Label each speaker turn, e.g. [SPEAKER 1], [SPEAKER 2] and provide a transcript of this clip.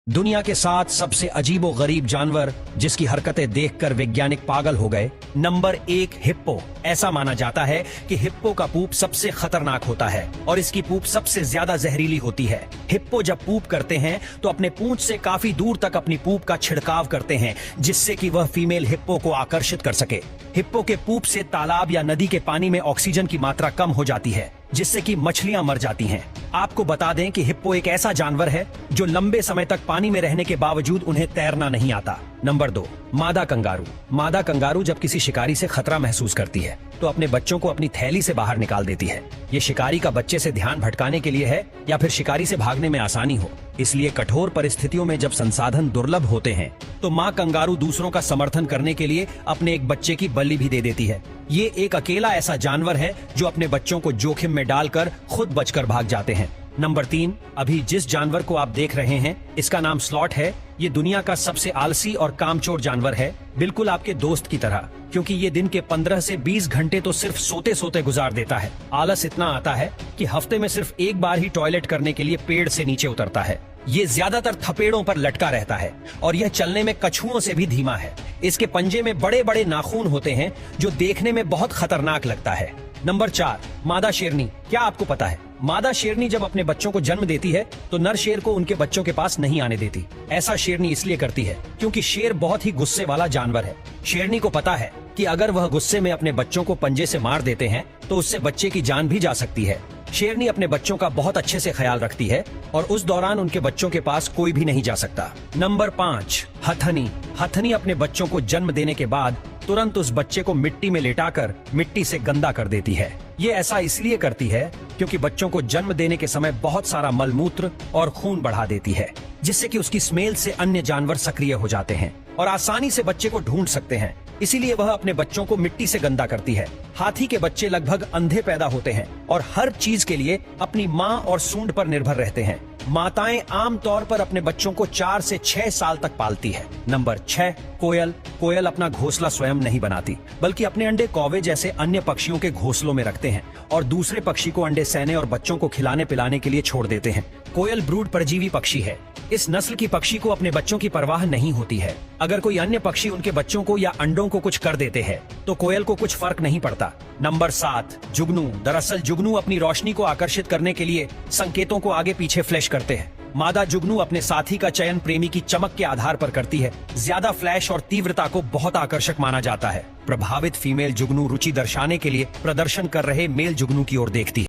[SPEAKER 1] दुनिया के 7 सबसे अजीबो गरीब जानवर जिसकी हरकतें देखकर वैज्ञानिक पागल हो गए। Number 1, hippo. ऐसा माना जाता है कि हिप्पो का पूप सबसे खतरनाक होता है और इसकी पूप सबसे ज्यादा जहरीली होती है। हिप्पो जब पूप करते हैं तो अपने पूंछ से काफी दूर तक अपनी पूप का छिड़काव करते हैं जिससे कि वह फीमेल हिप्पो को आकर्षित कर सके। हिप्पो के पूप से तालाब या नदी के पानी में ऑक्सीजन की मात्रा कम हो जाती है जिससे कि मछलियां मर जाती हैं। आपको बता दें कि हिप्पो एक ऐसा जानवर है जो लंबे समय तक पानी में रहने के बावजूद उन्हें तैरना नहीं आता। नंबर 2, मादा कंगारू। मादा कंगारू जब किसी शिकारी से खतरा महसूस करती है तो अपने बच्चों को अपनी थैली से बाहर निकाल देती है। ये शिकारी का बच्चे से ध्यान भटकाने के लिए है या फिर शिकारी से भागने में आसानी हो। इसलिए कठोर परिस्थितियों में जब संसाधन दुर्लभ होते हैं तो माँ कंगारू दूसरों का समर्थन करने के लिए अपने एक बच्चे की बलि भी दे देती है। ये एक अकेला ऐसा जानवर है जो अपने बच्चों को जोखिम में डालकर खुद बचकर भाग जाते हैं। नंबर 3, अभी जिस जानवर को आप देख रहे हैं इसका नाम स्लॉथ है। ये दुनिया का सबसे आलसी और कामचोर जानवर है, बिल्कुल आपके दोस्त की तरह, क्योंकि ये दिन के 15 से 20 घंटे तो सिर्फ सोते सोते गुजार देता है। आलस इतना आता है कि हफ्ते में सिर्फ एक बार ही टॉयलेट करने के लिए पेड़ से नीचे उतरता है। ये ज्यादातर थपेड़ों पर लटका रहता है और यह चलने में कछुओं से भी धीमा है। इसके पंजे में बड़े बड़े नाखून होते हैं जो देखने में बहुत खतरनाक लगता है। नंबर 4, मादा शेरनी। क्या आपको पता है मादा शेरनी जब अपने बच्चों को जन्म देती है तो नर शेर को उनके बच्चों के पास नहीं आने देती। ऐसा शेरनी इसलिए करती है क्योंकि शेर बहुत ही गुस्से वाला जानवर है। शेरनी को पता है कि अगर वह गुस्से में अपने बच्चों को पंजे से मार देते हैं तो उससे बच्चे की जान भी जा सकती है। शेरनी अपने बच्चों का बहुत अच्छे से ख्याल रखती है और उस दौरान उनके बच्चों के पास कोई भी नहीं जा सकता। नंबर 5, हथनी। हथनी अपने बच्चों को जन्म देने के बाद तुरंत उस बच्चे को मिट्टी में लेटाकर मिट्टी से गंदा कर देती है। ये ऐसा इसलिए करती है क्योंकि बच्चों को जन्म देने के समय बहुत सारा मलमूत्र और खून बढ़ा देती है जिससे कि उसकी स्मेल से अन्य जानवर सक्रिय हो जाते हैं और आसानी से बच्चे को ढूंढ सकते हैं। इसीलिए वह अपने बच्चों को मिट्टी से गंदा करती है। हाथी के बच्चे लगभग अंधे पैदा होते हैं और हर चीज के लिए अपनी माँ और सूंड पर निर्भर रहते हैं। माताएं आमतौर पर अपने बच्चों को 4 से 6 साल तक पालती है। नंबर 6, कोयल। कोयल अपना घोंसला स्वयं नहीं बनाती बल्कि अपने अंडे कौवे जैसे अन्य पक्षियों के घोंसलों में रखते हैं और दूसरे पक्षी को अंडे सेने और बच्चों को खिलाने पिलाने के लिए छोड़ देते हैं। कोयल ब्रूड परजीवी पक्षी है। इस नस्ल की पक्षी को अपने बच्चों की परवाह नहीं होती है। अगर कोई अन्य पक्षी उनके बच्चों को या अंडों को कुछ कर देते हैं तो कोयल को कुछ फर्क नहीं पड़ता। नंबर 7, जुगनू। दरअसल जुगनू अपनी रोशनी को आकर्षित करने के लिए संकेतों को आगे पीछे फ्लैश करते हैं। मादा जुगनू अपने साथी का चयन प्रेमी की चमक के आधार पर करती है। ज्यादा फ्लैश और तीव्रता को बहुत आकर्षक माना जाता है। प्रभावित फीमेल जुगनू रुचि दर्शाने के लिए प्रदर्शन कर रहे मेल जुगनू की ओर देखती है।